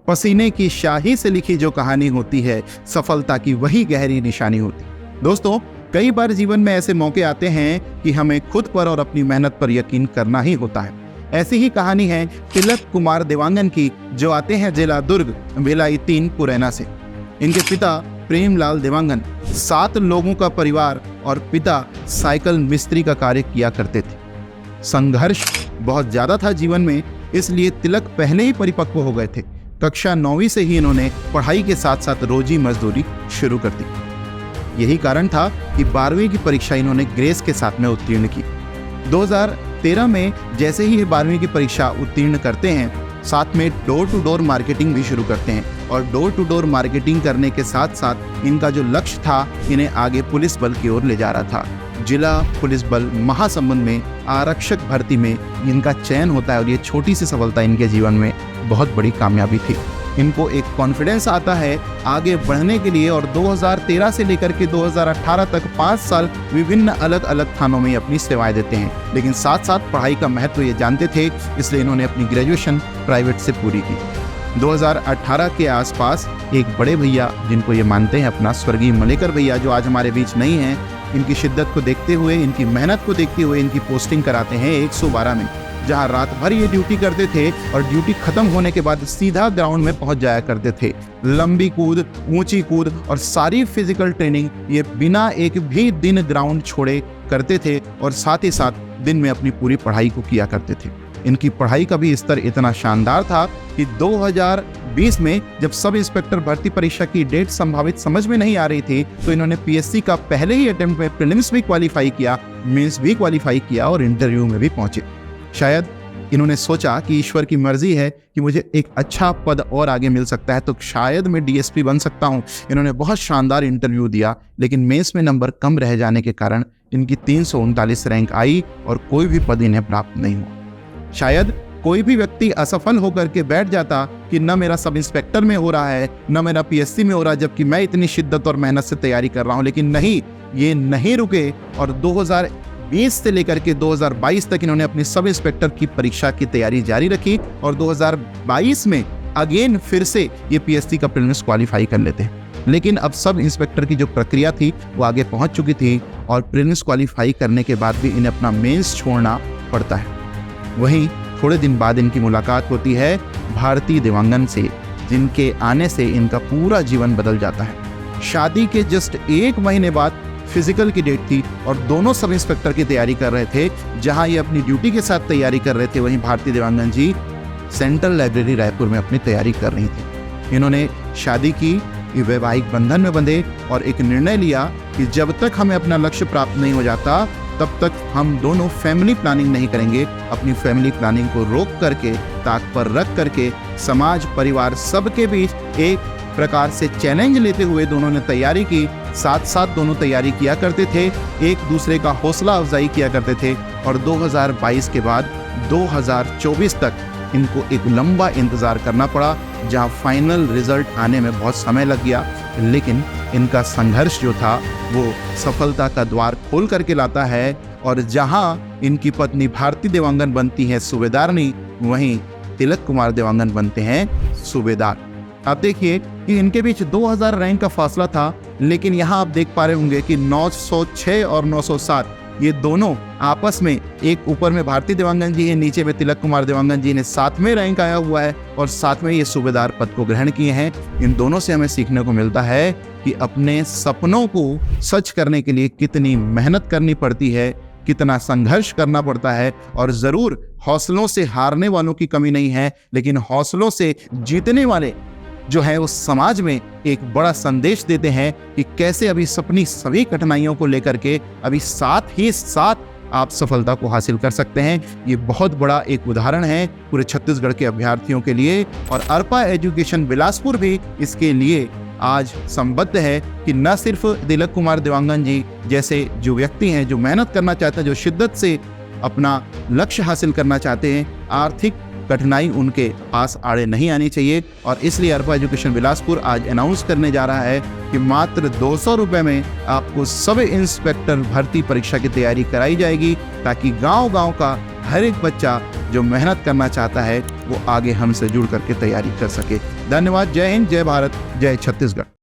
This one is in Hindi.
पसीने की शाही से लिखी जो कहानी होती है, सफलता की वही गहरी निशानी होती है। दोस्तों, कई बार जीवन में ऐसे मौके आते हैं कि हमें खुद पर और अपनी मेहनत पर यकीन करना ही होता है। ऐसी ही कहानी है तिलक कुमार देवांगन की, जो आते हैं जिला दुर्ग, भिलाई 3 पुरैना से। इनके पिता प्रेमलाल देवांगन 7 लोगों का परिवार और पिता साइकिल मिस्त्री का कार्य किया करते थे। संघर्ष बहुत ज्यादा था जीवन में, इसलिए तिलक पहले ही परिपक्व हो गए थे। कक्षा 9वीं से ही इन्होंने पढ़ाई के साथ साथ रोजी मजदूरी शुरू कर दी। यही कारण था कि 12वीं की परीक्षा इन्होंने ग्रेस के साथ में उत्तीर्ण की। 2013 में जैसे ही 12वीं की परीक्षा उत्तीर्ण करते हैं, साथ में डोर टू डोर मार्केटिंग भी शुरू करते हैं। और डोर टू डोर मार्केटिंग करने के साथ साथ इनका जो लक्ष्य था, इन्हें आगे पुलिस बल की ओर ले जा रहा था। जिला पुलिस बल महासमुंद में आरक्षक भर्ती में इनका चयन होता है और ये छोटी सी सफलता इनके जीवन में बहुत बड़ी कामयाबी थी। इनको एक कॉन्फिडेंस आता है आगे बढ़ने के लिए और 2013 से लेकर के 2018 तक 5 साल विभिन्न अलग अलग थानों में अपनी सेवाएं देते हैं। लेकिन साथ साथ पढ़ाई का महत्व ये जानते थे, इसलिए इन्होंने अपनी ग्रेजुएशन प्राइवेट से पूरी की। 2018 के आसपास एक बड़े भैया, जिनको ये मानते हैं अपना, स्वर्गीय मलेकर भैया, जो आज हमारे बीच नहीं हैं, इनकी शिद्दत को देखते हुए, इनकी मेहनत को देखते हुए इनकी पोस्टिंग कराते हैं 112 में, जहां रात भर ये ड्यूटी करते थे और ड्यूटी खत्म होने के बाद सीधा ग्राउंड में पहुंच जाया करते थे। लंबी कूद, ऊंची कूद और सारी फिजिकल ट्रेनिंग ये बिना एक भी दिन ग्राउंड छोड़े करते थे और साथ ही साथ दिन में अपनी पूरी पढ़ाई को किया करते थे। इनकी पढ़ाई का भी स्तर इतना शानदार था कि 2020 में जब सब इंस्पेक्टर भर्ती परीक्षा की डेट संभावित समझ में नहीं आ रही थी, तो इन्होंने पीएससी का पहले ही अटेम्प्ट में प्रीलिम्स भी क्वालिफाई किया, मेंस भी क्वालिफाई किया और इंटरव्यू में भी पहुंचे। शायद इन्होंने सोचा कि ईश्वर की मर्जी है कि मुझे एक अच्छा पद और आगे मिल सकता है, तो शायद मैं डीएसपी बन सकता हूं। इन्होंने बहुत शानदार इंटरव्यू दिया, लेकिन मेंस में नंबर कम रह जाने के कारण इनकी 339 रैंक आई और कोई भी पद इन्हें प्राप्त नहीं हुआ। शायद कोई भी व्यक्ति असफल होकर के बैठ जाता कि न मेरा सब इंस्पेक्टर में हो रहा है, न मेरा पीएससी में हो रहा है, जबकि मैं इतनी शिद्दत और मेहनत से तैयारी कर रहा हूं। लेकिन नहीं, ये नहीं रुके और 2020 से लेकर के 2022 तक इन्होंने अपनी सब इंस्पेक्टर की परीक्षा की तैयारी जारी रखी और 2022 में अगेन फिर से ये पीएससी का प्रीलिम्स क्वालिफाई कर लेते हैं। लेकिन अब सब इंस्पेक्टर की जो प्रक्रिया थी वो आगे पहुंच चुकी थी और प्रीलिम्स क्वालिफाई करने के बाद भी इन्हें अपना मेंस छोड़ना पड़ता है। वहीं थोड़े दिन बाद इनकी मुलाकात होती है भारती देवांगन से, जिनके आने से इनका पूरा जीवन बदल जाता है। शादी के जस्ट 1 महीने बाद फिजिकल की डेट थी और दोनों सब इंस्पेक्टर की तैयारी कर रहे थे। जहां ये अपनी ड्यूटी के साथ तैयारी कर रहे थे, वहीं भारती देवांगन जी सेंट्रल लाइब्रेरी रायपुर में अपनी तैयारी कर रही थी। इन्होंने शादी की, वैवाहिक बंधन में बंधे और एक निर्णय लिया कि जब तक हमें अपना लक्ष्य प्राप्त नहीं हो जाता, तब तक हम दोनों फैमिली प्लानिंग नहीं करेंगे। अपनी फैमिली प्लानिंग को रोक करके, ताक पर रख करके, समाज, परिवार सबके बीच एक प्रकार से चैलेंज लेते हुए दोनों ने तैयारी की। साथ साथ दोनों तैयारी किया करते थे, एक दूसरे का हौसला अफजाई किया करते थे और 2022 के बाद 2024 तक इनको एक लंबा इंतजार करना पड़ा, जहां फाइनल रिजल्ट आने में बहुत समय लग गया। लेकिन इनका संघर्ष जो था वो सफलता का द्वार खोल करके लाता है और जहां इनकी पत्नी भारती देवांगन बनती है सूबेदारनी, वहीं तिलक कुमार देवांगन बनते हैं सूबेदार। आप देखिए कि इनके बीच 2000 रैंक का फासला था, लेकिन यहाँ आप देख पा रहे होंगे कि 906 और 907 ये दोनों आपस में, एक ऊपर में भारती देवांगन जी है, नीचे में तिलक कुमार देवांगन जी ने 7वें रैंक आया हुआ है और 7वें ये सूबेदार पद को ग्रहण किए हैं। इन दोनों से हमें सीखने को मिलता है कि अपने सपनों को सच करने के लिए कितनी मेहनत करनी पड़ती है, कितना संघर्ष करना पड़ता है। और जरूर हौसलों से हारने वालों की कमी नहीं है, लेकिन हौसलों से जीतने वाले जो है उस समाज में एक बड़ा संदेश देते हैं कि कैसे अभी अपनी सभी कठिनाइयों को लेकर के अभी साथ ही साथ आप सफलता को हासिल कर सकते हैं। ये बहुत बड़ा एक उदाहरण है पूरे छत्तीसगढ़ के अभ्यर्थियों के लिए और अर्पा एजुकेशन बिलासपुर भी इसके लिए आज संबद्ध है कि न सिर्फ तिलक कुमार देवांगन जी जैसे जो व्यक्ति हैं, जो मेहनत करना चाहते हैं, जो शिद्दत से अपना लक्ष्य हासिल करना चाहते हैं, आर्थिक कठिनाई उनके पास आड़े नहीं आनी चाहिए। और इसलिए अर्पा एजुकेशन बिलासपुर आज अनाउंस करने जा रहा है कि मात्र 200 रुपये में आपको सब इंस्पेक्टर भर्ती परीक्षा की तैयारी कराई जाएगी, ताकि गांव-गांव का हर एक बच्चा जो मेहनत करना चाहता है वो आगे हमसे जुड़ करके तैयारी कर सके। धन्यवाद। जय हिंद, जय भारत, जय छत्तीसगढ़।